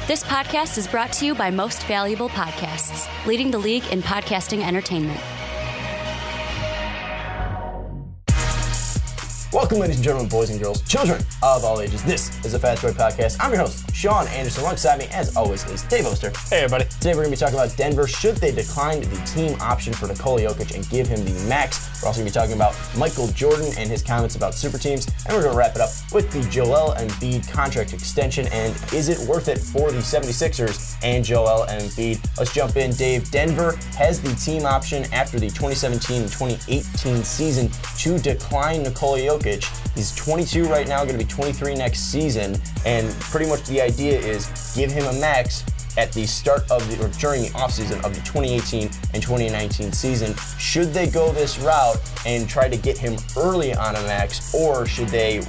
This podcast is brought to you by Most Valuable Podcasts, leading the league in podcasting entertainment. Welcome, ladies and gentlemen, boys and girls, children of all ages. This is the Fast Boy Podcast. I'm your host, Sean Anderson. Alongside me, as always, is Dave Oster. Hey, everybody. Today we're going to be talking about Denver. Should they decline the team option for Nikola Jokic and give him the max? We're also going to be talking about Michael Jordan and his comments about superteams. And we're going to wrap it up with the Joel Embiid contract extension. And is it worth it for the 76ers and Joel Embiid? Let's jump in, Dave. Denver has the team option after the 2017 and 2018 season to decline Nikola Jokic. He's 22 right now, going to be 23 next season, and pretty much the idea is give him a max at the start of or during the offseason of the 2018 and 2019 season. Should they go this route and try to get him early on a max, or should they,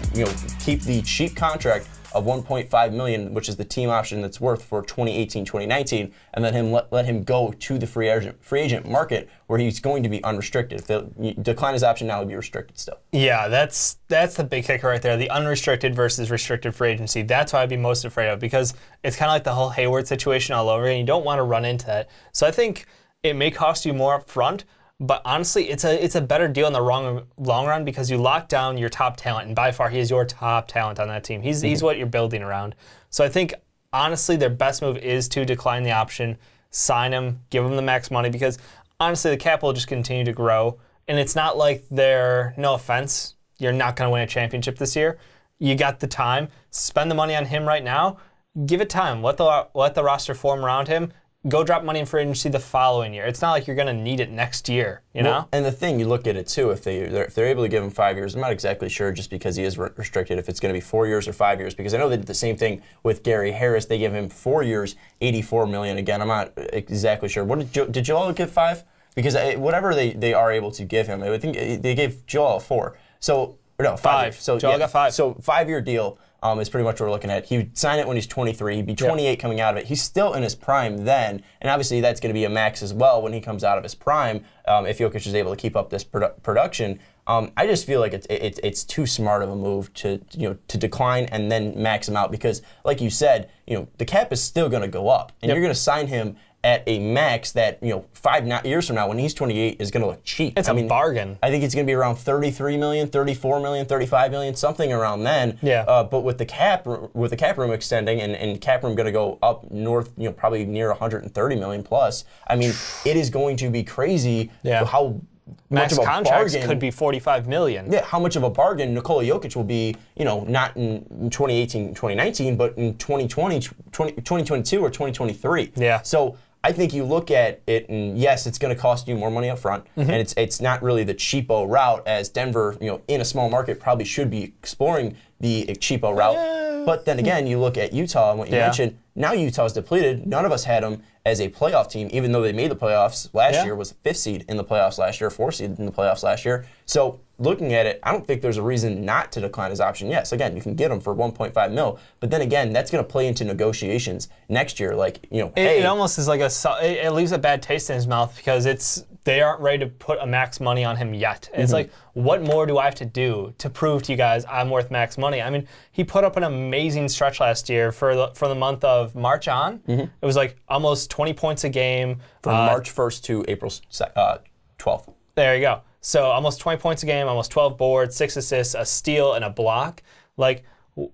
keep the cheap contract of $1.5 million, which is the team option that's worth for 2018-2019, and then let him go to the free agent market where he's going to be unrestricted. If they decline his option now, he'll be restricted still. Yeah, that's the big kicker right there, the unrestricted versus restricted free agency. That's what I'd be most afraid of, because it's kind of like the whole Hayward situation all over, and you don't want to run into that. So I think it may cost you more up front, but honestly, it's a better deal in the long run, because you lock down your top talent, and by far he is your top talent on that team. He's what you're building around. So I think, honestly, their best move is to decline the option, sign him, give him the max money, because honestly, the cap will just continue to grow, and it's not like no offense, you're not going to win a championship this year. You got the time. Spend the money on him right now. Give it time. Let the roster form around him. Go drop money in free agency the following year. It's not like you're going to need it next year, you know? And the thing, you look at it too, if they're able to give him 5 years, I'm not exactly sure, just because he is restricted, if it's going to be 4 years or 5 years, because I know they did the same thing with Gary Harris. They gave him 4 years, $84 million. Again, I'm not exactly sure. What did Joel get 5? Because whatever they are able to give him, I would think they gave Joel 4. So, no, 5. So Joel got 5. So 5-year deal. Is pretty much what we're looking at. He would sign it when he's 23. He'd be 28 coming out of it. He's still in his prime then, and obviously that's going to be a max as well when he comes out of his prime, if Jokic is able to keep up this production. I just feel like it's too smart of a move to decline and then max him out, because, like you said, the cap is still going to go up, and you're going to sign him at a max that 5 years from now, when he's 28, is going to look cheap. It's a bargain. I think it's going to be around $33 million, $34 million, $35 million, something around then. Yeah. But with the cap room extending and cap room going to go up north, probably near $130 million plus. I mean, it is going to be crazy how max much of a contracts bargain could be $45 million. Yeah, how much of a bargain Nikola Jokic will be, not in 2018, 2019, but in 2022 or 2023. Yeah. So I think you look at it, and yes, it's going to cost you more money up front, and it's not really the cheapo route, as Denver, in a small market, probably should be exploring the cheapo route. But then again, you look at Utah and what you mentioned. Now Utah's depleted. None of us had them as a playoff team, even though they made the playoffs last year, was 5th seed in the playoffs last year, 4th seed in the playoffs last year. So looking at it, I don't think there's a reason not to decline his option. Yes, again, you can get him for $1.5 million, but then again, that's going to play into negotiations next year. Like, It almost is like it leaves a bad taste in his mouth, because they aren't ready to put a max money on him yet. It's like, what more do I have to do to prove to you guys I'm worth max money? I mean, he put up an amazing stretch last year for the month of March on. It was like almost 20 points a game. From March 1st to April 12th. There you go. So almost 20 points a game, almost 12 boards, 6 assists, a steal, and a block. Like,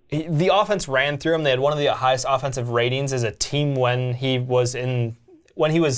the offense ran through him. They had one of the highest offensive ratings as a team when he was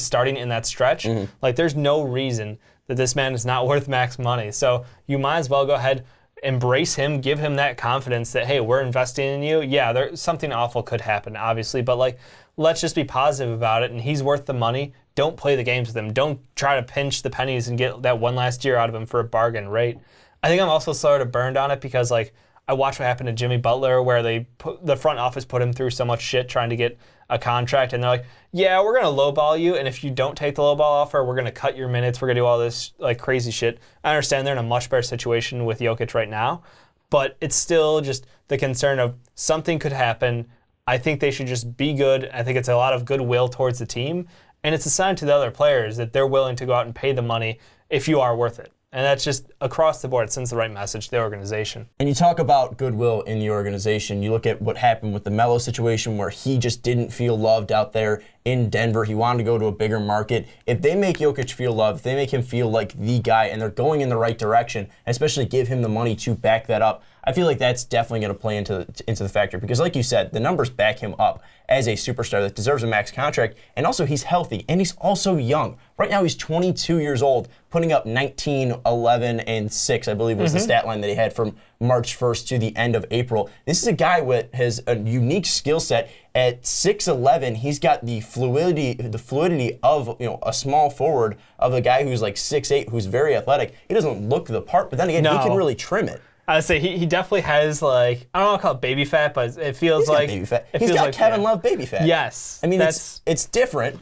starting in that stretch. Like, there's no reason that this man is not worth max money. So you might as well go ahead, embrace him, give him that confidence that, hey, we're investing in you. Yeah, something awful could happen, obviously, but let's just be positive about it, and he's worth the money. Don't play the games with him. Don't try to pinch the pennies and get that one last year out of him for a bargain rate. I think I'm also sort of burned on it, because I watched what happened to Jimmy Butler, where the front office put him through so much shit trying to get a contract, and they're like, yeah, we're going to lowball you, and if you don't take the lowball offer, we're going to cut your minutes, we're going to do all this crazy shit. I understand they're in a much better situation with Jokic right now, but it's still just the concern of something could happen. I think they should just be good. I think it's a lot of goodwill towards the team, and it's a sign to the other players that they're willing to go out and pay the money if you are worth it. And that's just across the board. It sends the right message to the organization. And you talk about goodwill in the organization. You look at what happened with the Melo situation where he just didn't feel loved out there in Denver. He wanted to go to a bigger market. If they make Jokic feel loved, if they make him feel like the guy and they're going in the right direction, especially give him the money to back that up, I feel like that's definitely going to play into the factor because, like you said, the numbers back him up as a superstar that deserves a max contract, and also he's healthy, and he's also young. Right now he's 22 years old, putting up 19, 11, and 6, I believe was the stat line that he had from March 1st to the end of April. This is a guy with has a unique skill set. At 6'11", he's got the fluidity of a small forward, of a guy who's like 6'8", who's very athletic. He doesn't look the part, but then again, he can really trim it. I would say he definitely has, like, I don't want to call it baby fat, but it feels like baby fat. He's got Kevin Love baby fat. Yes. I mean, it's different.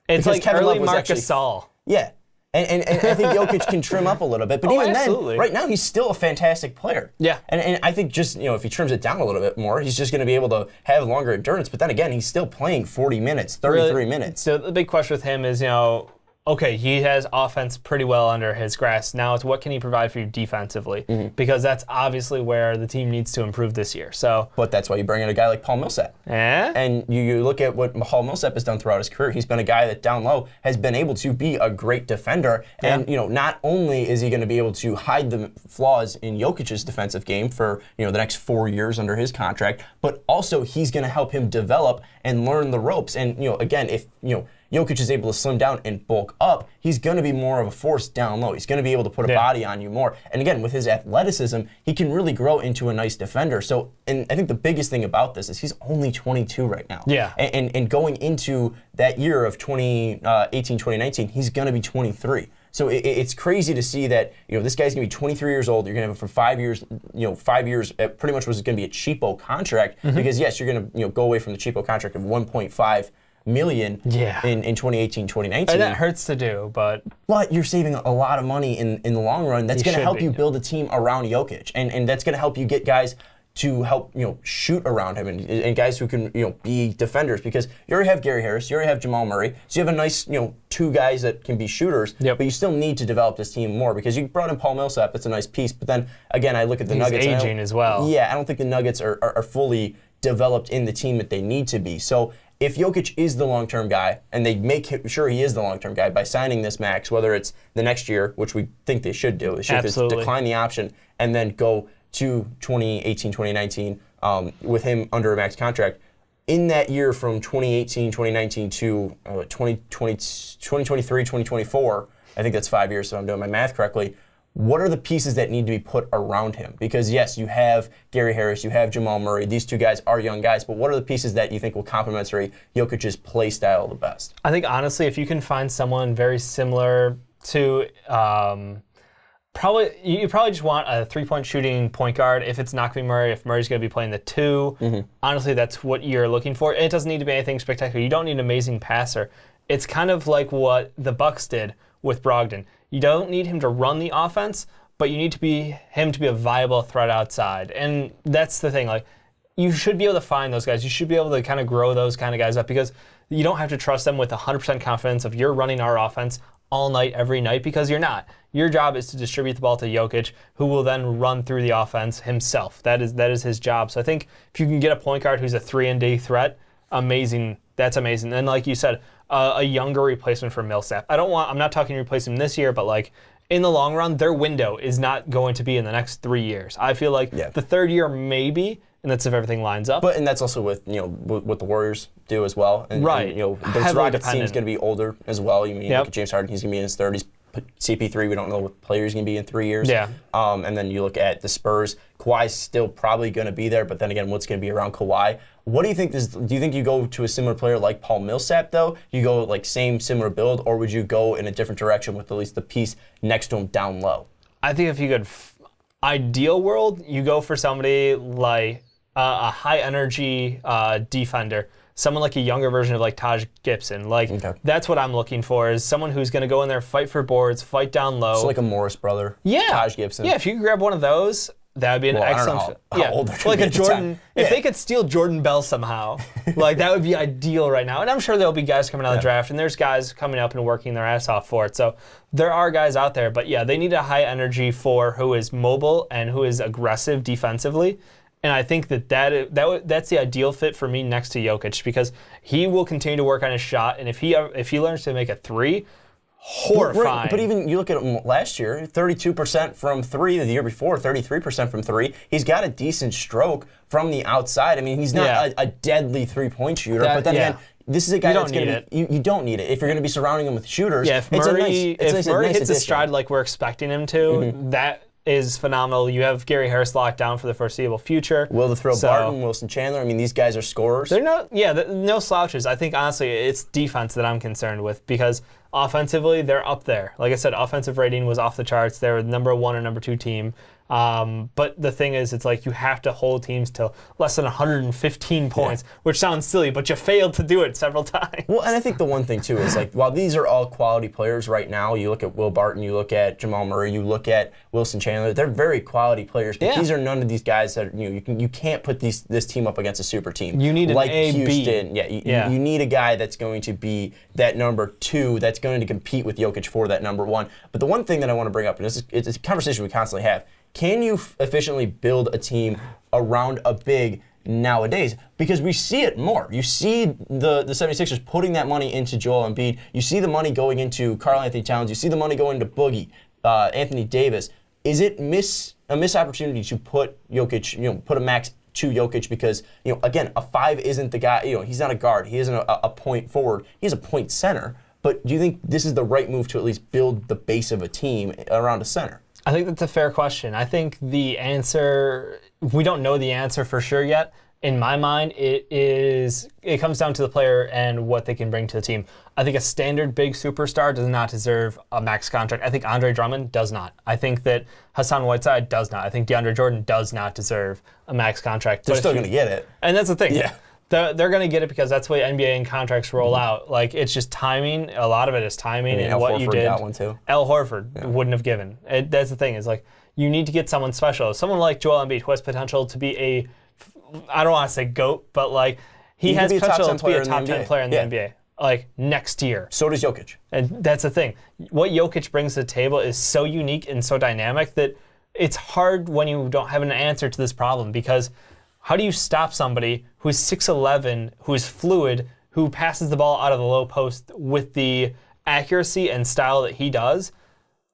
It's like Kevin early Love was Marc actually, Gasol. Yeah. And I think Jokic can trim up a little bit. But even absolutely. then, right now, he's still a fantastic player. Yeah. And I think just, if he trims it down a little bit more, he's just going to be able to have longer endurance. But then again, he's still playing 40 minutes, 33 minutes. So the big question with him is, okay, he has offense pretty well under his grasp. Now it's what can he provide for you defensively? Because that's obviously where the team needs to improve this year. But that's why you bring in a guy like Paul Millsap. And you look at what Paul Millsap has done throughout his career. He's been a guy that down low has been able to be a great defender. And not only is he going to be able to hide the flaws in Jokic's defensive game for the next 4 years under his contract, but also he's going to help him develop and learn the ropes. And again, if Jokic is able to slim down and bulk up, he's going to be more of a force down low. He's going to be able to put a body on you more. And again, with his athleticism, he can really grow into a nice defender. So, and I think the biggest thing about this is he's only 22 right now. Yeah. And going into that year of 2018, 2019, he's going to be 23. So it's crazy to see that this guy's going to be 23 years old. You're going to have him for 5 years. 5 years pretty much was going to be a cheapo contract because yes, you're going to go away from the cheapo contract of 1.5 million in 2018, 2019. And that hurts to do, but you're saving a lot of money in the long run. That's going to help you build a team around Jokic, and that's going to help you get guys to help shoot around him and guys who can be defenders, because you already have Gary Harris, you already have Jamal Murray, so you have a nice two guys that can be shooters. But you still need to develop this team more because you brought in Paul Millsap. That's a nice piece, but then again, I look at the Nuggets. He's aging as well. Yeah, I don't think the Nuggets are fully developed in the team that they need to be. So if Jokic is the long-term guy, and they make sure he is the long-term guy by signing this max, whether it's the next year, which we think they should do, they should just decline the option and then go to 2018, 2019 with him under a max contract. In that year from 2018, 2019 to 2023, 2024, I think that's 5 years, so I'm doing my math correctly. What are the pieces that need to be put around him? Because yes, you have Gary Harris, you have Jamal Murray. These two guys are young guys, but what are the pieces that you think will complement Jokic's play style the best? I think honestly, if you can find someone very similar to, you probably just want a three-point shooting point guard. If it's not going to be Murray, if Murray's going to be playing the 2, honestly, that's what you're looking for. And it doesn't need to be anything spectacular. You don't need an amazing passer. It's kind of like what the Bucks did with Brogdon. You don't need him to run the offense, but you need him to be a viable threat outside. And that's the thing. Like, you should be able to find those guys. You should be able to kind of grow those kind of guys up, because you don't have to trust them with 100% confidence of you're running our offense all night, every night, because you're not. Your job is to distribute the ball to Jokic, who will then run through the offense himself. That is his job. So I think if you can get a point guard who's a 3-and-D threat, amazing. That's amazing. And like you said, a younger replacement for Millsap. I'm not talking to replace him this year, but like in the long run, their window is not going to be in the next 3 years. I feel like the third year maybe, and that's if everything lines up. And that's also with what the Warriors do as well. And, right. And, the Rockets team's going to be older as well. You mean look at James Harden, he's going to be in his 30s. CP3, we don't know what player he's going to be in 3 years. Yeah. And then you look at the Spurs. Kawhi's still probably going to be there, but then again, what's going to be around Kawhi? What do you think? Do you think you go to a similar player like Paul Millsap, though? You go like similar build, or would you go in a different direction with at least the piece next to him down low? I think if you could, ideal world, you go for somebody like a high energy defender. Someone like a younger version of like Taj Gibson. That's what I'm looking for, is someone who's going to go in there, fight for boards, fight down low. So like a Morris brother. Yeah. Taj Gibson. Yeah, if you could grab one of those, That would be an excellent. I don't know how old they're gonna like be a at the Jordan. time. If they could steal Jordan Bell somehow, like that would be ideal right now. And I'm sure there'll be guys coming out of the draft, and there's guys coming up and working their ass off for it. So there are guys out there, but yeah, they need a high energy for who is mobile and who is aggressive defensively. And I think that's the ideal fit for me next to Jokic, because he will continue to work on his shot, and if he learns to make a three. Horrifying. But even you look at him last year, 32% from three. The year before, 33% from three. He's got a decent stroke from the outside. I mean, he's not a deadly three-point shooter. But then again, this is a guy that's going to be. You don't need it if you're going to be surrounding him with shooters. Yeah, if Murray hits a stride like we're expecting him to, that is phenomenal. You have Gary Harris locked down for the foreseeable future. Will to throw Barton, Wilson Chandler. I mean, these guys are scorers. They're no slouches. I think honestly, it's defense that I'm concerned with, because offensively they're up there. Like I said, offensive rating was off the charts. They're the number 1 or number 2 team. But the thing is, it's like you have to hold teams to less than 115 points, which sounds silly, but you failed to do it several times. Well, and I think the one thing, too, is like, while these are all quality players right now, you look at Will Barton, you look at Jamal Murray, you look at Wilson Chandler, they're very quality players, but these are none of these guys that, you can't put this team up against a super team. You need like an A, Houston. B. You need a guy that's going to be that number 2, that's going to compete with Jokic for that number 1. But the one thing that I want to bring up, and it's a conversation we constantly have, can you efficiently build a team around a big nowadays? Because we see it more. You see the 76ers putting that money into Joel Embiid. You see the money going into Karl Anthony Towns. You see the money going to Boogie, Anthony Davis. Is it a missed opportunity to put Jokic, put a max to Jokic, because, again, a 5 isn't the guy, he's not a guard. He isn't a point forward. He's a point center. But do you think this is the right move to at least build the base of a team around a center? I think that's a fair question. I think the answer, we don't know the answer for sure yet. In my mind, it comes down to the player and what they can bring to the team. I think a standard big superstar does not deserve a max contract. I think Andre Drummond does not. I think that Hassan Whiteside does not. I think DeAndre Jordan does not deserve a max contract. They're still going to get it. And that's the thing. Yeah. They're going to get it because that's the way NBA and contracts roll out. Like, it's just timing. A lot of it is timing and what you did. Got one too. Al Horford wouldn't have given. That's the thing. Is like, you need to get someone special. Someone like Joel Embiid, who has potential to be I don't want to say GOAT, but like he has potential to be a top 10 player in the NBA. Like next year. So does Jokic. And that's the thing. What Jokic brings to the table is so unique and so dynamic that it's hard when you don't have an answer to this problem, because how do you stop somebody who's 6'11", who is fluid, who passes the ball out of the low post with the accuracy and style that he does?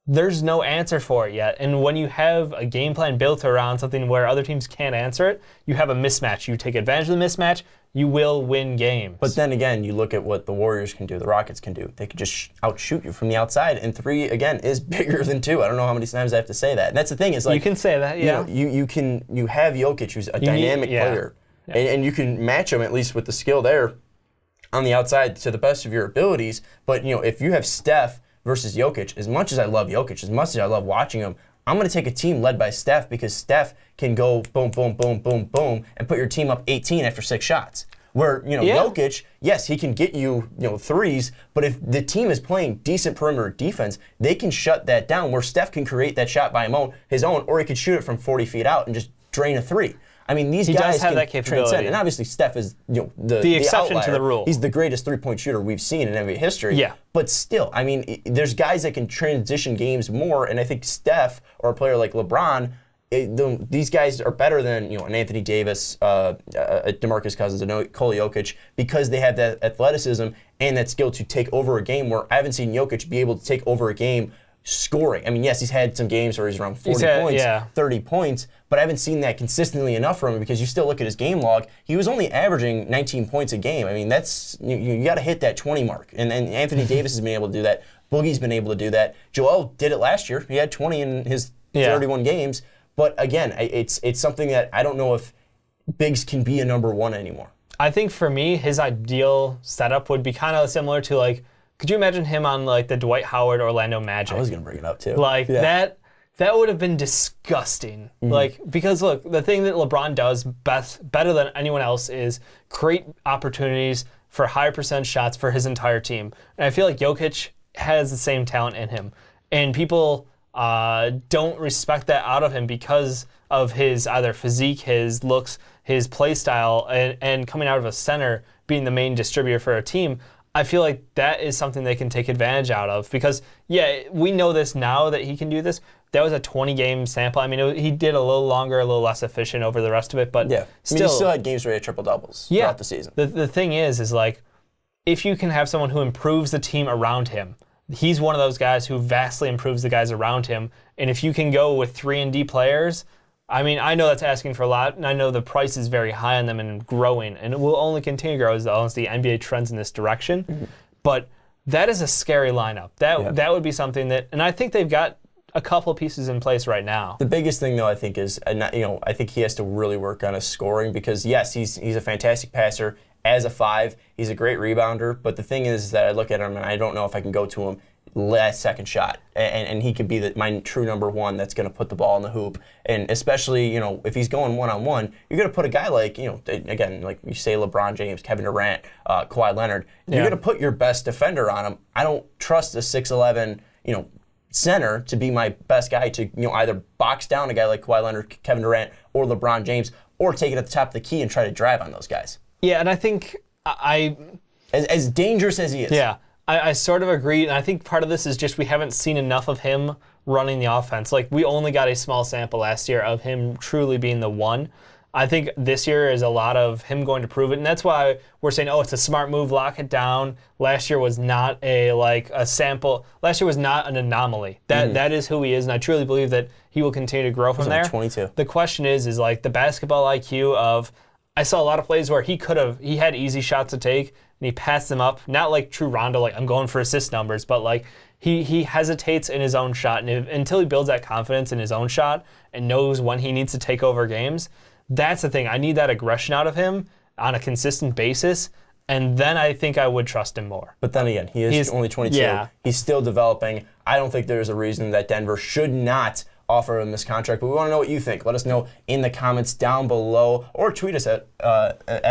There's no answer for it yet. And when you have a game plan built around something where other teams can't answer it, you have a mismatch. You take advantage of the mismatch, you will win games. But then again, you look at what the Warriors can do, the Rockets can do. They can just outshoot you from the outside. And 3, again, is bigger than 2. I don't know how many times I have to say that. And that's the thing. Is like, you can say that, yeah. You have Jokic, who's a dynamic player. Yeah. And you can match him at least with the skill there on the outside to the best of your abilities. But if you have Steph versus Jokic, as much as I love Jokic, as much as I love watching him, I'm going to take a team led by Steph, because Steph can go boom, boom, boom, boom, boom, and put your team up 18 after 6 shots. Where, Jokic, yes, he can get you, threes, but if the team is playing decent perimeter defense, they can shut that down, where Steph can create that shot by his own, or he could shoot it from 40 feet out and just drain a 3. I mean, these guys have can that capability. transcend. And obviously, Steph is the exception outlier. to the rule. He's the greatest three-point shooter we've seen in NBA history. Yeah. But still, I mean, there's guys that can transition games more, and I think Steph, or a player like LeBron, these guys are better than an Anthony Davis, DeMarcus Cousins, a Nikola Jokic, because they have that athleticism and that skill to take over a game, where I haven't seen Jokic be able to take over a game scoring. I mean, yes, he's had some games where he's around 40 points, 30 points, but I haven't seen that consistently enough from him, because you still look at his game log, he was only averaging 19 points a game. I mean, that's you got to hit that 20 mark. And Anthony Davis has been able to do that. Boogie's been able to do that. Joel did it last year. He had 20 in his 31 games. But again, it's something that I don't know if bigs can be a number 1 anymore. I think for me, his ideal setup would be kind of similar to, like, could you imagine him on like the Dwight Howard Orlando Magic? I was going to bring it up too. Like that would have been disgusting. Mm-hmm. Like, because look, the thing that LeBron does better than anyone else is create opportunities for higher percent shots for his entire team. And I feel like Jokic has the same talent in him. And people don't respect that out of him because of his either physique, his looks, his play style, and coming out of a center being the main distributor for a team. I feel like that is something they can take advantage out of because, yeah, we know this now that he can do this. That was a 20-game sample. I mean, he did a little longer, a little less efficient over the rest of it, but yeah, he still had games where he had triple-doubles throughout the season. The thing is like, if you can have someone who improves the team around him, he's one of those guys who vastly improves the guys around him, and if you can go with 3-and-D players, I mean, I know that's asking for a lot, and I know the price is very high on them and growing, and it will only continue to grow as long as the NBA trends in this direction. Mm-hmm. But that is a scary lineup. That would be something that, and I think they've got a couple of pieces in place right now. The biggest thing, though, I think is, I think he has to really work on his scoring because, yes, he's a fantastic passer as a 5. He's a great rebounder, but the thing is that I look at him and I don't know if I can go to him last second shot, and he could be my true number 1 that's going to put the ball in the hoop. And especially, if he's going one-on-one, you're going to put a guy like, again, like you say LeBron James, Kevin Durant, Kawhi Leonard, you're going to put your best defender on him. I don't trust a 6'11", center to be my best guy to either box down a guy like Kawhi Leonard, Kevin Durant, or LeBron James, or take it at the top of the key and try to drive on those guys. Yeah, and I think as dangerous as he is. Yeah. I sort of agree, and I think part of this is just we haven't seen enough of him running the offense. Like, we only got a small sample last year of him truly being the one. I think this year is a lot of him going to prove it, and that's why we're saying, it's a smart move, lock it down. Last year was not a sample. Last year was not an anomaly. That is who he is, and I truly believe that he will continue to grow from there. 22. The question is like the basketball IQ of, I saw a lot of plays where he had easy shots to take, and he passed them up. Not like true Rondo, like I'm going for assist numbers, but like he hesitates in his own shot, and until he builds that confidence in his own shot and knows when he needs to take over games, that's the thing. I need that aggression out of him on a consistent basis, and then I think I would trust him more. But then again, he's only 22. Yeah. He's still developing. I don't think there's a reason that Denver should not offer him this contract, but we want to know what you think. Let us know in the comments down below, or tweet us at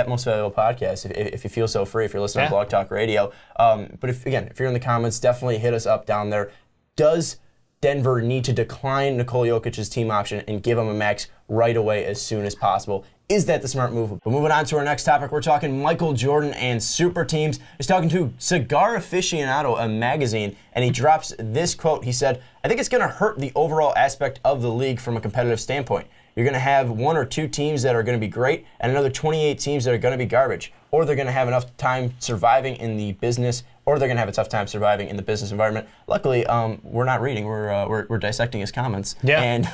Most Valuable Podcast if you feel so free, if you're listening to Blog Talk Radio. But if you're in the comments, definitely hit us up down there. Does Denver need to decline Nikola Jokic's team option and give him a max right away as soon as possible? Is that the smart move? But moving on to our next topic, we're talking Michael Jordan and super teams. He's talking to Cigar Aficionado, a magazine, and he drops this quote. He said, "I think it's going to hurt the overall aspect of the league from a competitive standpoint. You're going to have 1 or 2 teams that are going to be great and another 28 teams that are going to be garbage. Or they're going to have enough time surviving in the business, or they're going to have a tough time surviving in the business environment." Luckily, we're not reading. We're dissecting his comments. Yeah. And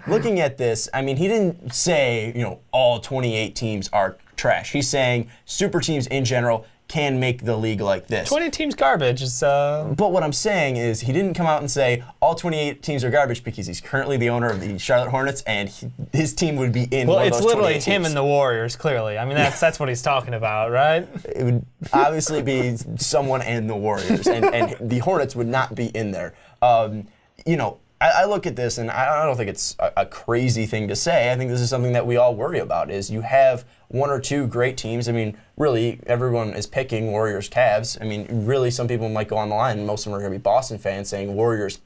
looking at this, I mean, he didn't say, all 28 teams are trash. He's saying super teams in general can make the league like this. 20 teams garbage is... But what I'm saying is he didn't come out and say all 28 teams are garbage because he's currently the owner of the Charlotte Hornets and his team would be in one of those 28 teams. Well, it's literally him and the Warriors, clearly. I mean, that's what he's talking about, right? It would obviously be someone and the Warriors, and the Hornets would not be in there. I look at this, and I don't think it's a crazy thing to say. I think this is something that we all worry about, is you have 1 or 2 great teams. I mean, really, everyone is picking Warriors, Cavs. I mean, really, some people might go on the line, and most of them are going to be Boston fans saying Warriors,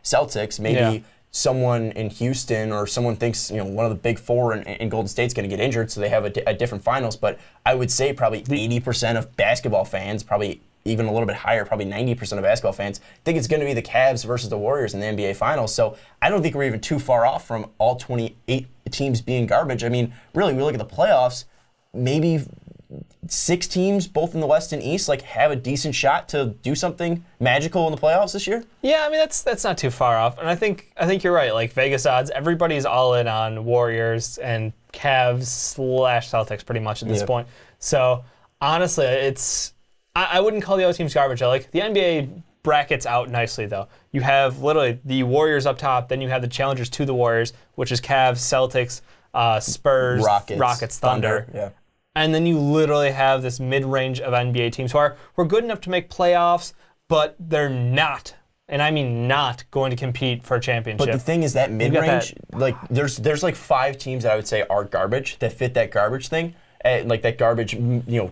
Celtics. Maybe someone in Houston or someone thinks, one of the big 4 in Golden State's going to get injured, so they have a different finals. But I would say probably 80% of basketball fans, probably even a little bit higher, probably 90% of basketball fans, think it's going to be the Cavs versus the Warriors in the NBA Finals. So I don't think we're even too far off from all 28 teams being garbage. I mean, really, we look at the playoffs, maybe 6 teams, both in the West and East, have a decent shot to do something magical in the playoffs this year? Yeah, I mean, that's not too far off. And I think you're right. Vegas odds, everybody's all in on Warriors and Cavs / Celtics pretty much at this point. So honestly, I wouldn't call the other teams garbage. The NBA brackets out nicely, though. You have literally the Warriors up top, then you have the challengers to the Warriors, which is Cavs, Celtics, Spurs, Rockets, Thunder. Yeah. And then you literally have this mid-range of NBA teams who were good enough to make playoffs, but they're not, and I mean not, going to compete for a championship. But the thing is that mid-range, there's 5 teams that I would say are garbage, that fit that garbage thing. like that garbage,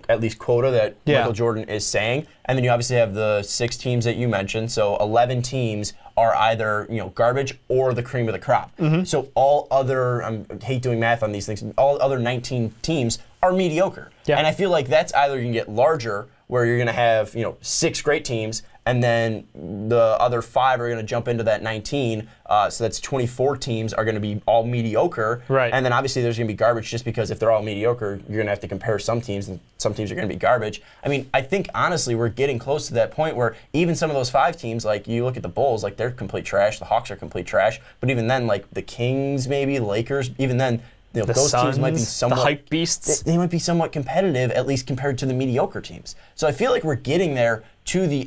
at least quota that Michael Jordan is saying. And then you obviously have the 6 teams that you mentioned. So 11 teams are either garbage or the cream of the crop. So all other, I hate doing math on these things, all other 19 teams are mediocre. And I feel like that's either you can get larger, where you're going to have 6 great teams, and then the other 5 are going to jump into that 19. So that's 24 teams are going to be all mediocre. Right. And then obviously there's going to be garbage, just because if they're all mediocre, you're going to have to compare some teams, and some teams are going to be garbage. I mean, I think honestly we're getting close to that point where even some of those 5 teams, like you look at the Bulls, like they're complete trash. The Hawks are complete trash. But even then, like the Kings, maybe Lakers, even then, those Suns, teams might be somewhat, the hype beasts. They might be somewhat competitive, at least compared to the mediocre teams. So I feel like we're getting there to the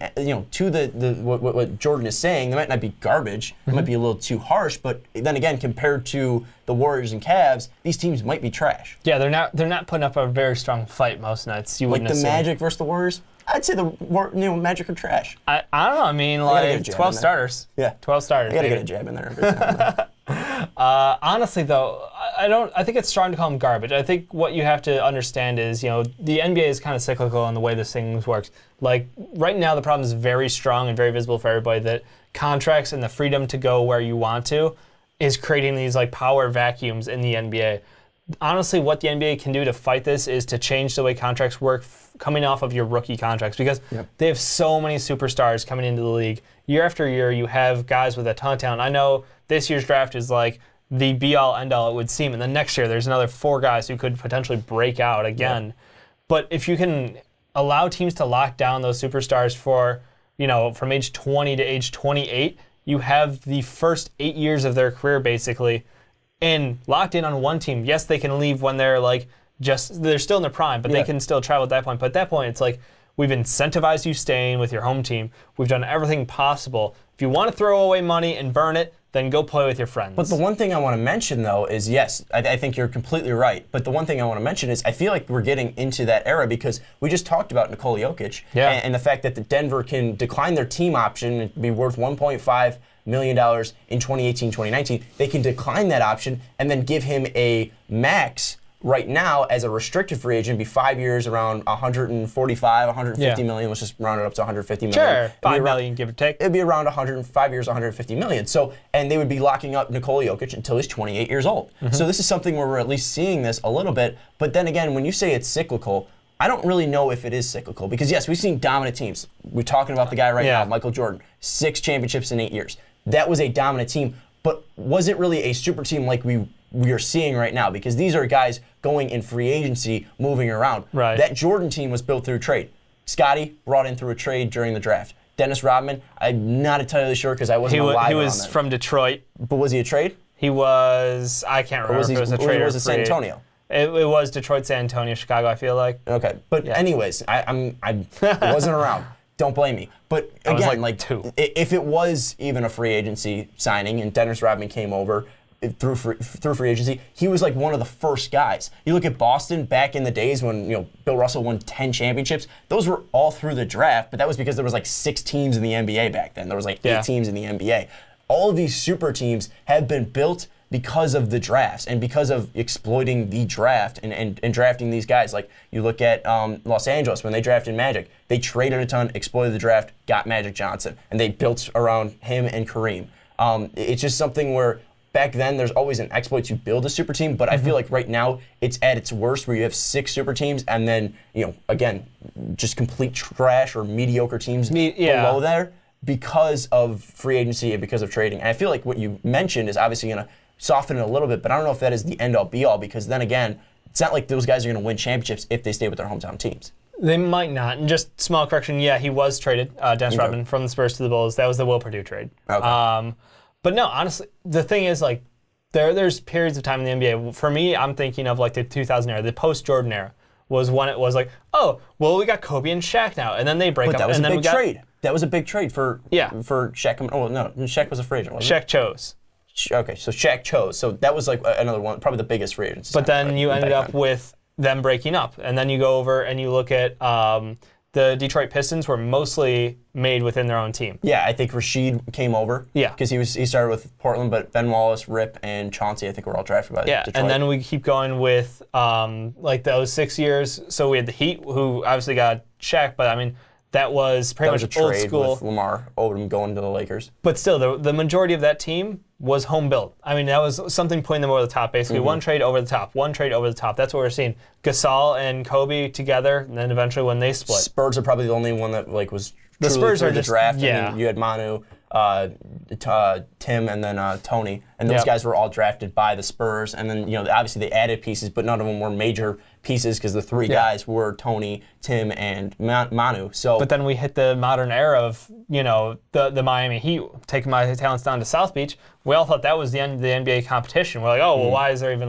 what Jordan is saying. They might not be garbage. It might be a little too harsh, but then again, compared to the Warriors and Cavs, these teams might be trash. Yeah, they're not putting up a very strong fight most nights. Like the Magic versus the Warriors. I'd say the Magic are trash. I don't know. I mean, like 12 starters. Yeah, 12 starters. I gotta get a jab in there every time. Honestly, though, I think it's strong to call them garbage. I think what you have to understand is, the NBA is kind of cyclical in the way this thing works. Like, right now, the problem is very strong and very visible for everybody that contracts and the freedom to go where you want to is creating these, like, power vacuums in the NBA. Honestly, what the NBA can do to fight this is to change the way contracts work coming off of your rookie contracts, because they have so many superstars coming into the league. Year after year, you have guys with a ton of talent. I know this year's draft is like the be-all, end-all, it would seem, and then next year there's another 4 guys who could potentially break out again. But if you can allow teams to lock down those superstars for, from age 20 to age 28, you have the first 8 years of their career basically and locked in on one team. Yes, they can leave when they're they're still in their prime, but they can still travel at that point. But at that point, it's like, we've incentivized you staying with your home team. We've done everything possible. If you want to throw away money and burn it, then go play with your friends. But the one thing I want to mention, though, is yes, I think you're completely right. But the one thing I want to mention is I feel like we're getting into that era, because we just talked about Nikola Jokic and the fact that the Denver can decline their team option and be worth $1.5 million in 2018, 2019. They can decline that option and then give him a max right now as a restricted free agent, be 5 years, around 145, 150 million. Let's just round it up to 150 million. Sure, 5 million, give or take. It'd be around 105 years, 150 million. So, and they would be locking up Nikola Jokic until he's 28 years old. So this is something where we're at least seeing this a little bit. But then again, when you say it's cyclical, I don't really know if it is cyclical, because yes, we've seen dominant teams. We're talking about the guy right now, Michael Jordan, 6 championships in 8 years. That was a dominant team, but was it really a super team like we are seeing right now? Because these are guys going in free agency, moving around. Right. That Jordan team was built through trade. Scottie brought in through a trade during the draft. Dennis Rodman, I'm not entirely sure because I wasn't alive. He was from Detroit. But was he a trade? He was, I can't remember if it was a trade or was it San Antonio? It was Detroit, San Antonio, Chicago, I feel like. Okay. But anyways, I wasn't around. Don't blame me. But again, if it was even a free agency signing and Dennis Rodman came over through free agency, he was like one of the first guys. You look at Boston back in the days when Bill Russell won 10 championships. Those were all through the draft, but that was because there was like 6 teams in the NBA back then. There was like 8 teams in the NBA. All of these super teams have been built because of the drafts and because of exploiting the draft and drafting these guys. Like you look at Los Angeles when they drafted Magic, they traded a ton, exploited the draft, got Magic Johnson, and they built around him and Kareem. It's just something where back then there's always an exploit to build a super team, but I feel like right now it's at its worst where you have 6 super teams and then, again, just complete trash or mediocre teams below there because of free agency and because of trading. And I feel like what you mentioned is obviously going to soften it a little bit, but I don't know if that is the end-all be-all, because then again, it's not like those guys are going to win championships if they stay with their hometown teams. They might not. And just small correction, he was traded, Dennis Rodman, from the Spurs to the Bulls. That was the Will Perdue trade. Okay. But no, honestly, the thing is, like, there's periods of time in the NBA. For me, I'm thinking of like the 2000 era, the post-Jordan era was when it was like, oh, well, we got Kobe and Shaq now, and then they break up. That was and a then big trade. That was a big trade for Shaq. Oh no, Shaq was a free agent, wasn't Shaq chose. Okay, so Shaq chose. So that was like another one, probably the biggest free agency. But then you ended up with them breaking up, and then you go over and you look at the Detroit Pistons were mostly made within their own team. Yeah, I think Rashid came over. Yeah. Because he started with Portland, but Ben Wallace, Rip, and Chauncey, I think, were all drafted by Detroit. And then we keep going with like those 6 years. So we had the Heat, who obviously got Shaq, but I mean, that was pretty much a old trade school. with Lamar Odom going to the Lakers. But still, the majority of that team was home built. I mean, that was something putting them over the top, basically. One trade over the top, one trade over the top. That's what we're seeing. Gasol and Kobe together, and then eventually when they split. Spurs are probably the only one that like was the truly Spurs through are the just, draft. yeah. I mean, you had Manu, Tim, and then Tony, and those guys were all drafted by the Spurs. And then obviously they added pieces, but none of them were major pieces because the three guys were Tony, Tim, and Manu. So, but then we hit the modern era of the Miami Heat taking my talents down to South Beach. We all thought that was the end of the NBA competition. We're like, oh, well, why is there even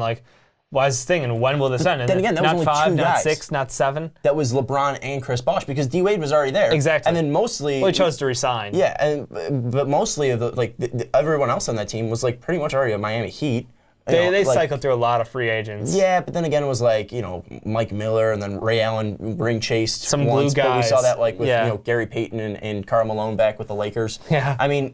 why is this thing, and when will this end? And then again, that was not only 5, two not guys. 6, not 7. That was LeBron and Chris Bosh because D Wade was already there. Exactly. And then mostly, well, he chose to resign. Yeah, but mostly of everyone else on that team was like pretty much already a Miami Heat. They cycled through a lot of free agents. Yeah, but then again, it was like Mike Miller and then Ray Allen ring chased some once, glue guys. But we saw that with Gary Payton and Karl Malone back with the Lakers. Yeah. I mean,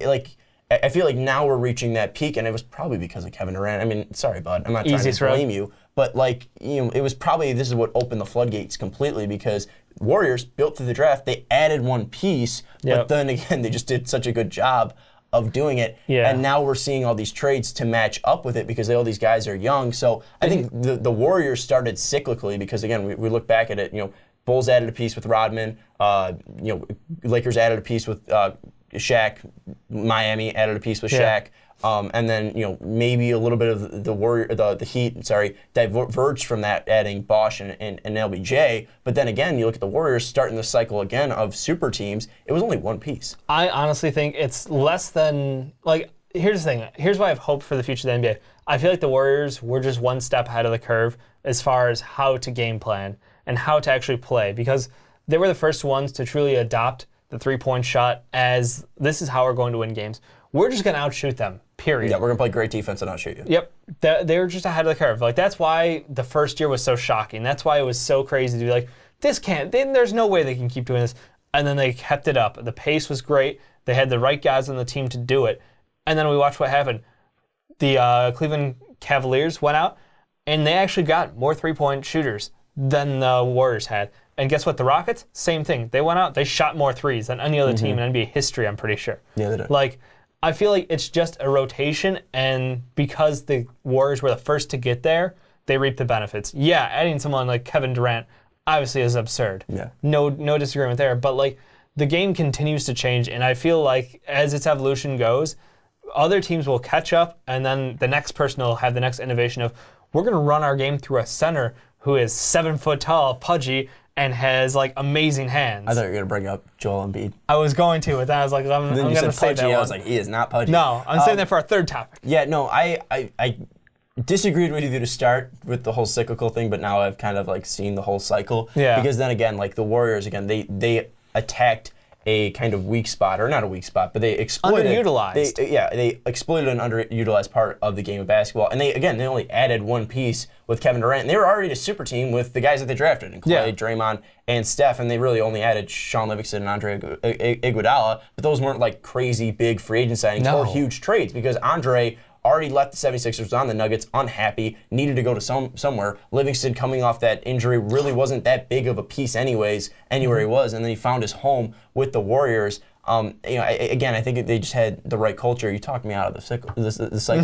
I feel like now we're reaching that peak, and it was probably because of Kevin Durant. I mean, sorry, bud, I'm not trying to blame you, but it was probably this is what opened the floodgates completely because Warriors built through the draft. They added one piece, but then again, they just did such a good job of doing it. Yeah. And now we're seeing all these trades to match up with it because all these guys are young. So I think the Warriors started cyclically because, again, we look back at it, Bulls added a piece with Rodman, Lakers added a piece with Shaq, Miami added a piece with Shaq. And then maybe a little bit of the Heat diverged from that, adding Bosh and LBJ. But then again, you look at the Warriors starting the cycle again of super teams. It was only one piece. I honestly think it's less than here's the thing. Here's why I have hope for the future of the NBA. I feel like the Warriors were just one step ahead of the curve as far as how to game plan and how to actually play because they were the first ones to truly adopt the three-point shot as this is how we're going to win games. We're just going to outshoot them, period. Yeah, we're going to play great defense and outshoot you. Yep. They were just ahead of the curve. That's why the first year was so shocking. That's why it was so crazy to be like, there's no way they can keep doing this. And then they kept it up. The pace was great. They had the right guys on the team to do it. And then we watched what happened. The Cleveland Cavaliers went out, and they actually got more three-point shooters than the Warriors had. And guess what? The Rockets, same thing. They went out, they shot more threes than any other team in NBA history, I'm pretty sure. Yeah, they did. I feel like it's just a rotation, and because the Warriors were the first to get there, they reap the benefits. Yeah, adding someone like Kevin Durant obviously is absurd. Yeah. No disagreement there. But the game continues to change, and I feel like as its evolution goes, other teams will catch up, and then the next person will have the next innovation of, we're going to run our game through a center who is 7 foot tall, pudgy, and has amazing hands. I thought you were going to bring up Joel Embiid. I was going to, but then I was like, I'm going to say that one. I was like, he is not pudgy. No, I'm saying that for our third topic. Yeah, no, I disagreed with you to start with the whole cyclical thing, but now I've kind of seen the whole cycle. Yeah. Because then again, the Warriors, again, they attacked a kind of weak spot, or not a weak spot, but they exploited. Underutilized. They exploited an underutilized part of the game of basketball. And they only added one piece with Kevin Durant. And they were already a super team with the guys that they drafted, and Clay, Draymond, and Steph. And they really only added Sean Livingston and Andre Iguodala. But those weren't crazy big free agent signings or huge trades because Andre already left the 76ers on the Nuggets, unhappy, needed to go to somewhere. Livingston, coming off that injury, really wasn't that big of a piece anyways, anywhere he was, and then he found his home with the Warriors. Again, I think they just had the right culture. You talked me out of the cycle thing.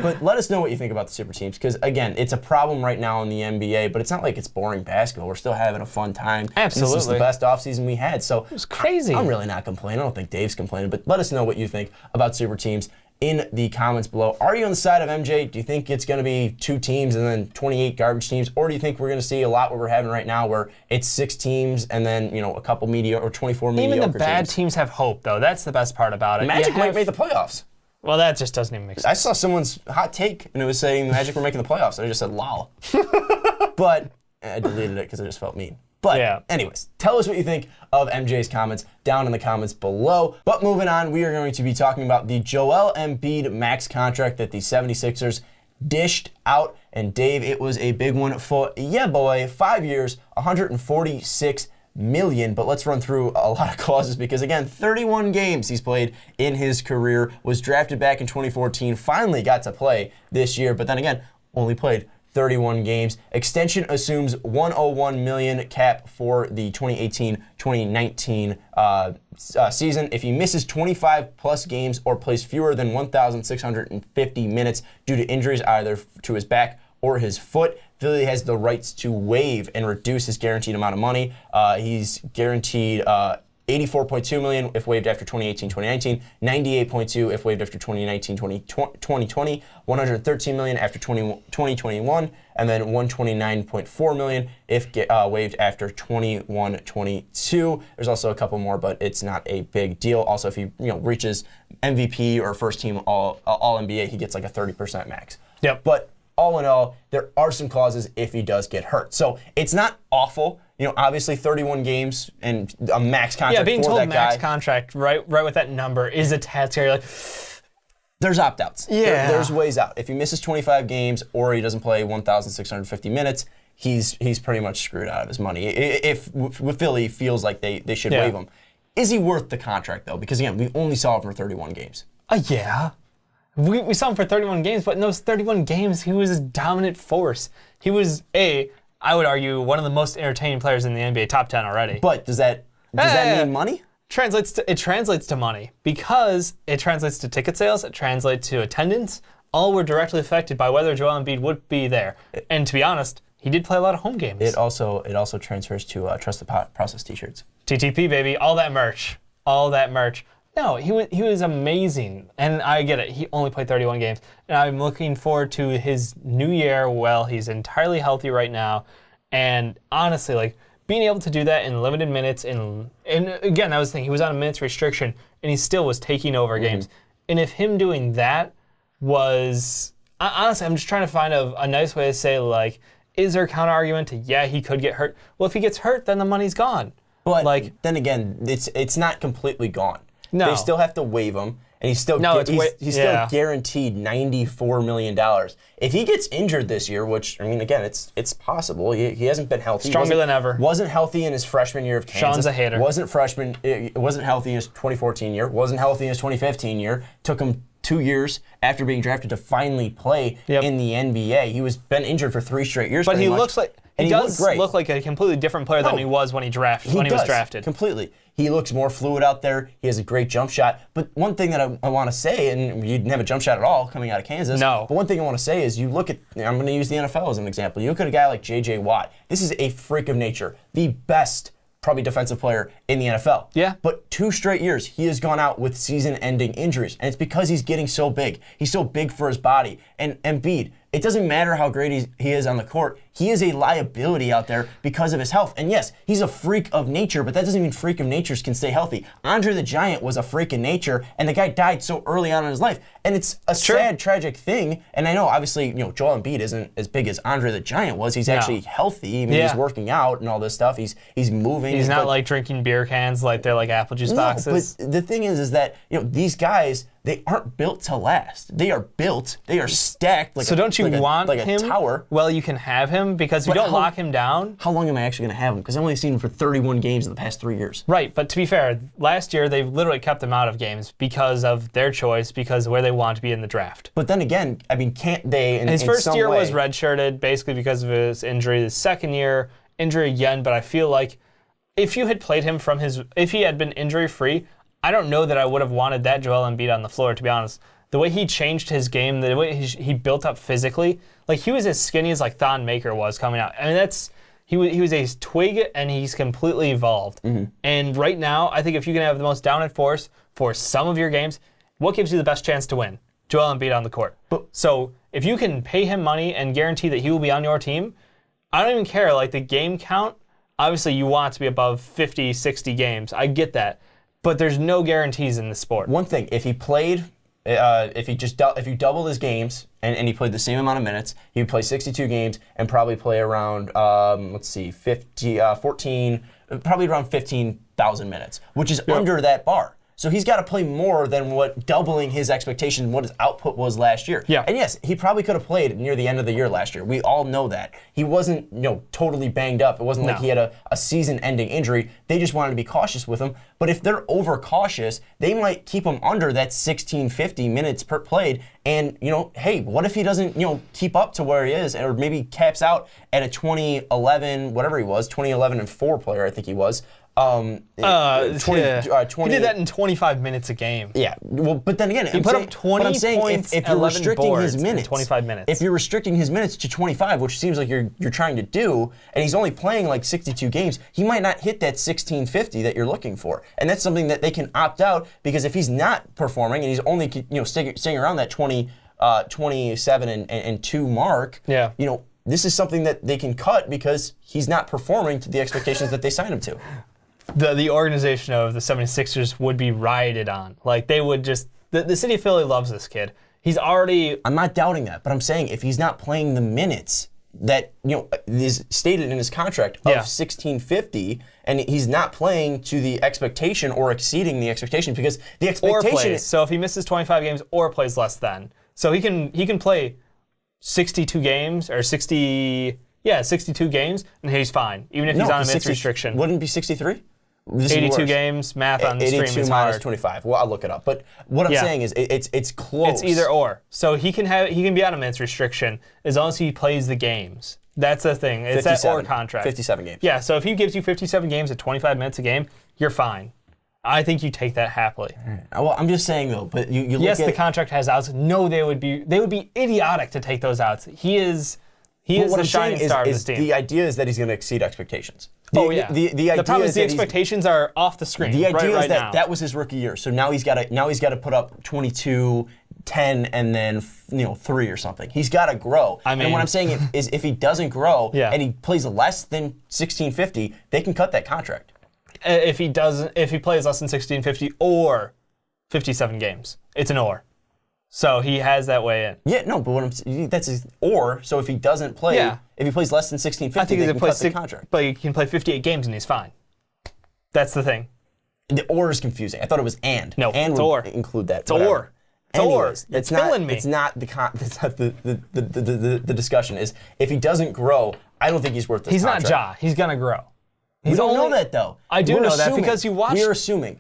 But let us know what you think about the super teams, because again, it's a problem right now in the NBA, but it's not like it's boring basketball. We're still having a fun time. Absolutely. This is the best offseason we had, so it was crazy. I'm really not complaining. I don't think Dave's complaining, but let us know what you think about super teams in the comments below. Are you on the side of MJ? Do you think it's going to be 2 teams and then 28 garbage teams? Or do you think we're going to see a lot what we're having right now where it's 6 teams and then, a couple mediocre or 24 mediocre teams? Even the bad teams have hope, though. That's the best part about it. Magic might make the playoffs. Well, that just doesn't even make sense. I saw someone's hot take, and it was saying the Magic were making the playoffs, and I just said, lol. But I deleted it because it just felt mean. But anyways, tell us what you think of MJ's comments down in the comments below. But moving on, we are going to be talking about the Joel Embiid max contract that the 76ers dished out. And Dave, it was a big one for boy. 5 years, $146 million. But let's run through a lot of clauses because, again, 31 games he's played in his career, was drafted back in 2014, finally got to play this year, but then again, only played 31 games. Extension assumes $101 million cap for the 2018-2019 season. If he misses 25 plus games or plays fewer than 1,650 minutes due to injuries either to his back or his foot, Philly has the rights to waive and reduce his guaranteed amount of money. He's guaranteed $84.2 million if waived after 2018-2019, $98.2 if waived after 2019-2020, $113 million after 2021, and then $129.4 million if waived after 21-22. There's also a couple more, but it's not a big deal. Also, if he reaches MVP or first team All NBA, he gets like a 30% max. Yep. But all in all, there are some clauses if he does get hurt. So it's not awful. Obviously 31 games and a max contract for that guy. Yeah, being told max contract right with that number is a tad scary. Like, there's opt-outs. Yeah. There's ways out. If he misses 25 games or he doesn't play 1,650 minutes, he's pretty much screwed out of his money. If Philly feels like they should waive him. Is he worth the contract, though? Because, again, we only saw him for 31 games. Yeah. We saw him for 31 games, but in those 31 games, he was a dominant force. He was, I would argue, one of the most entertaining players in the NBA top 10 already. But does that mean money? It translates to money because it translates to ticket sales, it translates to attendance. All were directly affected by whether Joel Embiid would be there. And to be honest, he did play a lot of home games. It also transfers to Trust the Process t-shirts. TTP, baby, all that merch. No, he was amazing, and I get it. He only played 31 games, and I'm looking forward to his new year. Well, he's entirely healthy right now, and honestly, like being able to do that in limited minutes, and again, that was the thing. He was on a minutes restriction, and he still was taking over games. And if him doing that was honestly, I'm just trying to find a nice way to say like, is there a counter argument to he could get hurt? Well, if he gets hurt, then the money's gone. But then again, it's not completely gone. No. They still have to waive him, and he's still still guaranteed $94 million. If he gets injured this year, which, I mean, again, it's possible. He hasn't been healthy. Stronger than ever. Wasn't healthy in his freshman year of Kansas. Sean's a hater. Wasn't healthy in his 2014 year. Wasn't healthy in his 2015 year. Took him 2 years after being drafted to finally play in the NBA. He was been injured for 3 straight years. But he looks like he does great. look like a completely different player than he was when he was drafted. Completely. He looks more fluid out there. He has a great jump shot. But one thing that I want to say, and you didn't have a jump shot at all coming out of Kansas. No. But one thing I want to say is you look at, I'm going to use the NFL as an example. You look at a guy like J.J. Watt. This is a freak of nature. The best probably defensive player in the NFL. Yeah. But 2 straight years, he has gone out with season-ending injuries. And it's because he's getting so big. He's so big for his body. And Embiid, it doesn't matter how great he is on the court. He is a liability out there because of his health. And yes, he's a freak of nature, but that doesn't mean freak of natures can stay healthy. Andre the Giant was a freak of nature, and the guy died so early on in his life. And it's a sad, tragic thing. And I know, obviously, Joel Embiid isn't as big as Andre the Giant was. He's actually healthy. I mean, he's working out and all this stuff. He's moving. He's not like drinking beer cans like they're like apple juice boxes. But the thing is that these guys, they aren't built to last. They are stacked like don't you want like him? A tower. Well, you can have him because if you don't lock him down. How long am I actually going to have him? Because I've only seen him for 31 games in the past 3 years. Right, but to be fair, last year they literally kept him out of games because of their choice, because of where they want to be in the draft. But then again, I mean, can't they? His first year was redshirted basically because of his injury. His second year, injury again. But I feel like if you had played him if he had been injury free, I don't know that I would have wanted that Joel Embiid on the floor, to be honest. The way he changed his game, the way he built up physically, like he was as skinny as like Thon Maker was coming out. I mean, he was a twig and he's completely evolved. Mm-hmm. And right now, I think if you can have the most dominant force for some of your games, what gives you the best chance to win? Joel Embiid on the court. So if you can pay him money and guarantee that he will be on your team, I don't even care. Like the game count, obviously you want to be above 50, 60 games. I get that. But there's no guarantees in the sport. One thing, if he played, if you doubled his games and he played the same amount of minutes, he would play 62 games and probably play around, 14, probably around 15,000 minutes, which is under that bar. So he's got to play more than what doubling his expectation, what his output was last year. Yeah. And yes, he probably could have played near the end of the year last year. We all know that. He wasn't, totally banged up. It wasn't like he had a season-ending injury. They just wanted to be cautious with him. But if they're overcautious, they might keep him under that 1650 minutes per played. And, hey, what if he doesn't, keep up to where he is, or maybe caps out at a 2011, whatever he was, 2011 and 4 player, I think he was. 20, he did that in 25 minutes a game. Yeah, well, but then again, he put up 20 points, if you're restricting his minutes, in 25 minutes. If you're restricting his minutes to 25, which seems like you're trying to do, and he's only playing like 62 games, he might not hit that 1650 that you're looking for, and that's something that they can opt out, because if he's not performing and he's only staying around that 27 and 2 mark, this is something that they can cut because he's not performing to the expectations that they signed him to. The organization of the 76ers would be rioted on. Like, they would just... The city of Philly loves this kid. He's already... I'm not doubting that, but I'm saying if he's not playing the minutes that, is stated in his contract of 1650, and he's not playing to the expectation or exceeding the expectation, because the expectation... Or plays. So if he misses 25 games or plays less than. So he can play 62 games, or 62 games, and he's fine, even if he's on a minutes restriction. Wouldn't it be 63? 82 games, math on the stream is hard. 82 minus 25. Well, I'll look it up. But what I'm saying is it's close. It's either or. So he can be on a minutes restriction as long as he plays the games. That's the thing. It's 57, that or contract. 57 games. Yeah, so if he gives you 57 games at 25 minutes a game, you're fine. I think you take that happily. Well, I'm just saying though, but you look yes, at... the contract has outs. No, they would be idiotic to take those outs. He is the shining star of this team. The idea is that he's going to exceed expectations. The problem is the expectations are off the screen. The idea is now. that was his rookie year. So now he's got to put up 22, 10, and then 3 or something. He's got to grow. And what I'm saying is if he doesn't grow and he plays less than 1650, they can cut that contract. If he plays less than 1650 or 57 games, it's an or. So he has that way in. Yeah, no, but that's his or. So if he doesn't play, if he plays less than 1650, they can cut the contract. But he can play 58 games and he's fine. That's the thing. The or is confusing. I thought it was and. No, and it's would or. Include that. It's or. It's Anyways, or. It's killing me. It's not the discussion. Is if he doesn't grow, I don't think he's worth this contract. He's not Ja. He's gonna grow. We don't know that though. I do know that because you watched. We're assuming.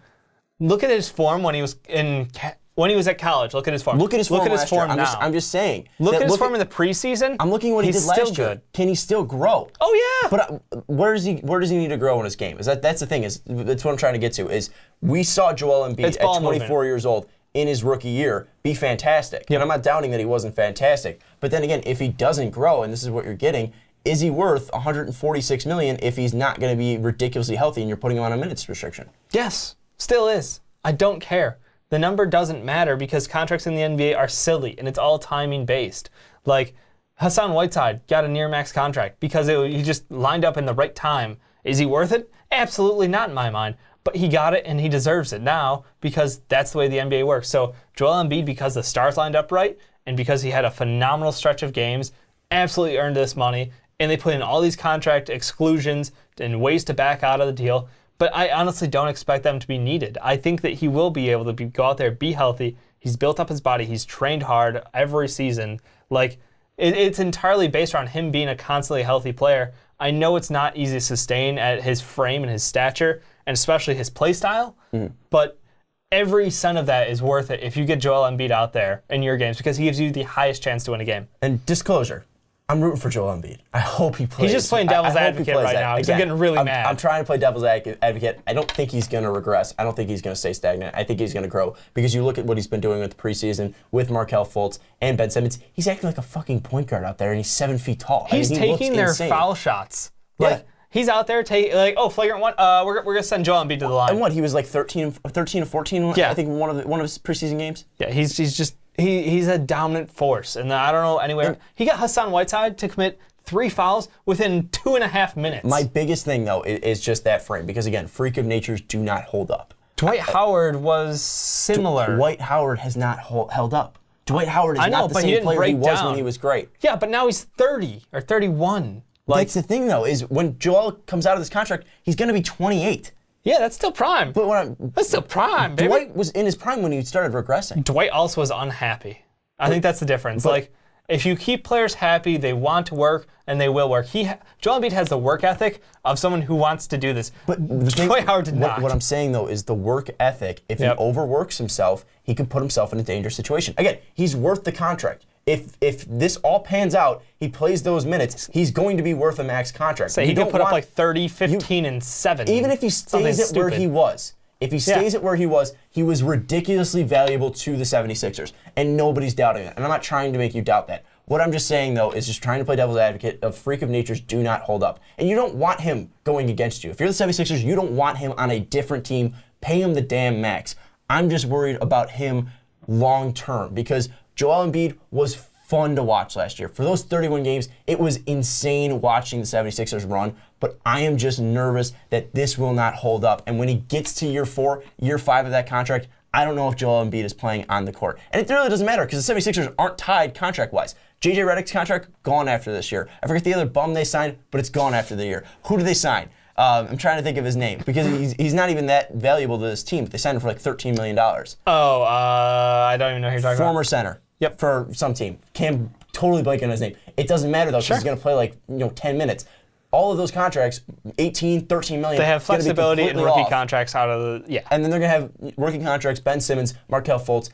Look at his form when he was at college. Look at his form. Look at his form last year. now. I'm just saying. Look at his form in the preseason. I'm looking at what he did last year. Still good. Can he still grow? Oh yeah. But where does he need to grow in his game? That's the thing. That's what I'm trying to get to. Is we saw Joel Embiid at 24 years old in his rookie year be fantastic. And I'm not doubting that he wasn't fantastic. But then again, if he doesn't grow, and this is what you're getting, is he worth $146 million if he's not going to be ridiculously healthy and you're putting him on a minutes restriction? Yes, still is. I don't care. The number doesn't matter because contracts in the NBA are silly and it's all timing based. Like Hassan Whiteside got a near max contract because he just lined up in the right time. Is he worth it? Absolutely not in my mind. But he got it and he deserves it now because that's the way the NBA works. So Joel Embiid, because the stars lined up right and because he had a phenomenal stretch of games, absolutely earned this money. And they put in all these contract exclusions and ways to back out of the deal. But I honestly don't expect them to be needed. I think that he will be able to go out there, be healthy. He's built up his body. He's trained hard every season. Like, it's entirely based on him being a constantly healthy player. I know it's not easy to sustain at his frame and his stature, and especially his play style. But every cent of that is worth it if you get Joel Embiid out there in your games because he gives you the highest chance to win a game. And disclosure, I'm rooting for Joel Embiid. I hope he plays. He's just playing devil's advocate right now. He's getting really mad. I'm trying to play devil's advocate. I don't think he's going to regress. I don't think he's going to stay stagnant. I think he's going to grow because you look at what he's been doing with the preseason with Markelle Fultz and Ben Simmons. He's acting like a fucking point guard out there, and he's 7 feet tall. He's taking their foul shots. Like, he's out there flagrant one. We're gonna send Joel Embiid to the line. And what? He was like 13 or 14. Yeah. I think one of his preseason games. Yeah, he's a dominant force, and I don't know anywhere. He got Hassan Whiteside to commit 3 fouls within 2.5 minutes. My biggest thing though is just that frame because again, freak of natures do not hold up. Dwight Howard was similar. Dwight Howard has not held up. Dwight Howard is not the same player he was when he was great. Yeah, but now he's 30 or 31. That's the thing though, is when Joel comes out of this contract, he's going to be 28. Yeah, that's still prime. But That's still prime, baby. Dwight was in his prime when he started regressing. Dwight also was unhappy. I think that's the difference. Like, if you keep players happy, they want to work, and they will work. Joel Embiid has the work ethic of someone who wants to do this. But Dwight Howard did not. What I'm saying, though, is the work ethic. If he overworks himself, he could put himself in a dangerous situation. Again, he's worth the contract. If this all pans out, he plays those minutes, he's going to be worth a max contract. So he could put up like 30, 15, and 7. Even if he stays at where he was. If he stays at where he was ridiculously valuable to the 76ers. And nobody's doubting it. And I'm not trying to make you doubt that. What I'm just saying, though, is just trying to play devil's advocate of freak of natures do not hold up. And you don't want him going against you. If you're the 76ers, you don't want him on a different team. Pay him the damn max. I'm just worried about him long term because Joel Embiid was fun to watch last year. For those 31 games, it was insane watching the 76ers run, but I am just nervous that this will not hold up. And when he gets to year 4, year 5 of that contract, I don't know if Joel Embiid is playing on the court. And it really doesn't matter because the 76ers aren't tied contract-wise. JJ Redick's contract, gone after this year. I forget the other bum they signed, but it's gone after the year. Who did they sign? I'm trying to think of his name because he's not even that valuable to this team. They signed him for like $13 million. Oh, I don't even know who you're talking about. Former center. Yep. For some team. Can't totally blank on his name. It doesn't matter though because he's going to play like 10 minutes. All of those contracts, 18, 13 million. They have flexibility in rookie contracts out of the And then they're going to have rookie contracts. Ben Simmons, Markelle Fultz,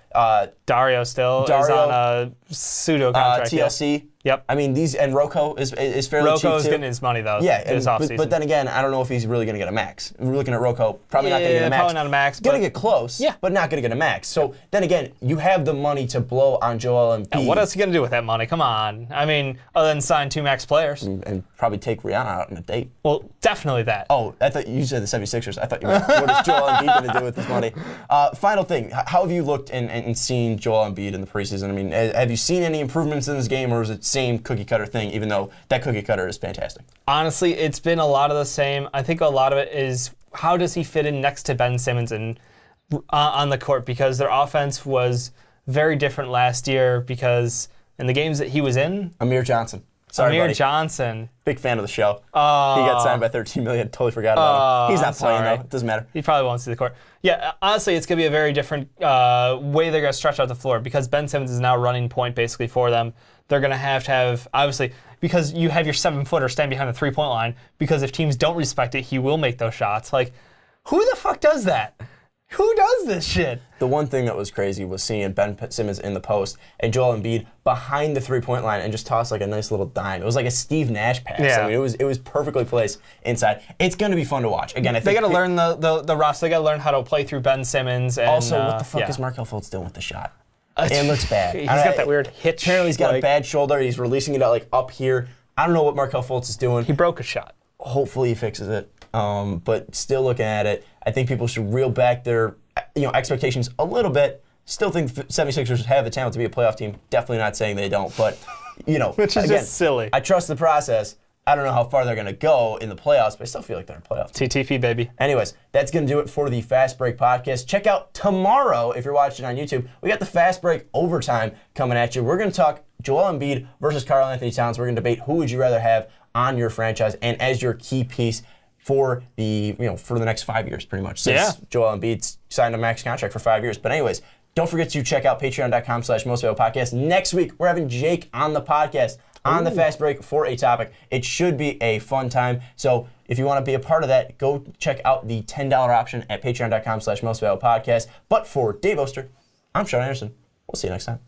Dario is on a pseudo contract. TLC. Yep. I mean, and Rocco is fairly cheap too. Rocco's getting his money though. Yeah, this offseason. But then again, I don't know if he's really going to get a max. We're looking at Rocco, probably not going to get a max. Probably not a max. Going to get close, but not going to get a max. So then again, you have the money to blow on Joel Embiid. And what else are you going to do with that money? Come on. I mean, other than sign 2 max players. And probably take Rihanna out on a date. Well, definitely that. Oh, I thought you said the 76ers. I thought you meant what is Joel Embiid going to do with this money? Final thing, how have you looked and seen Joel Embiid in the preseason? I mean, have you seen any improvements in this game, or is it same cookie cutter thing, even though that cookie cutter is fantastic? Honestly, it's been a lot of the same. I think a lot of it is how does he fit in next to Ben Simmons and on the court, because their offense was very different last year because in the games that he was in. Amir Johnson. Sorry, Amir buddy. Johnson. Big fan of the show. He got signed by $13 million. Totally forgot about him. He's not playing, though. It doesn't matter. He probably won't see the court. Yeah, honestly, it's going to be a very different way they're going to stretch out the floor because Ben Simmons is now running point basically for them. They're going to have, obviously, because you have your 7-footer stand behind the three-point line, because if teams don't respect it, he will make those shots. Like, who the fuck does that? Who does this shit? The one thing that was crazy was seeing Ben Simmons in the post and Joel Embiid behind the three-point line and just toss like a nice little dime. It was like a Steve Nash pass. Yeah. I mean, it was perfectly placed inside. It's going to be fun to watch. Again, I think they got to learn the roster. They got to learn how to play through Ben Simmons. And, also, what the fuck is Markelle Fultz doing with the shot? It looks bad. He's got that weird hitch. Apparently, he's got a bad shoulder. He's releasing it out like up here. I don't know what Markelle Fultz is doing. He broke a shot. Hopefully, he fixes it. But still looking at it, I think people should reel back their expectations a little bit. Still think 76ers have the talent to be a playoff team. Definitely not saying they don't, but which is again, just silly. I trust the process. I don't know how far they're going to go in the playoffs, but I still feel like they're a playoff team. TTP, baby. Anyways, that's going to do it for the Fast Break podcast. Check out tomorrow, if you're watching on YouTube, we got the Fast Break overtime coming at you. We're going to talk Joel Embiid versus Karl Anthony Towns. We're going to debate who would you rather have on your franchise and as your key piece for the next 5 years, pretty much. Since Joel Embiid signed a max contract for 5 years. But anyways, don't forget to check out patreon.com/mostvaluable podcast. Next week, we're having Jake on the podcast on the Fast Break for a topic. It should be a fun time. So if you want to be a part of that, go check out the $10 option at patreon.com/mostvaluable podcast. But for Dave Oster, I'm Sean Anderson. We'll see you next time.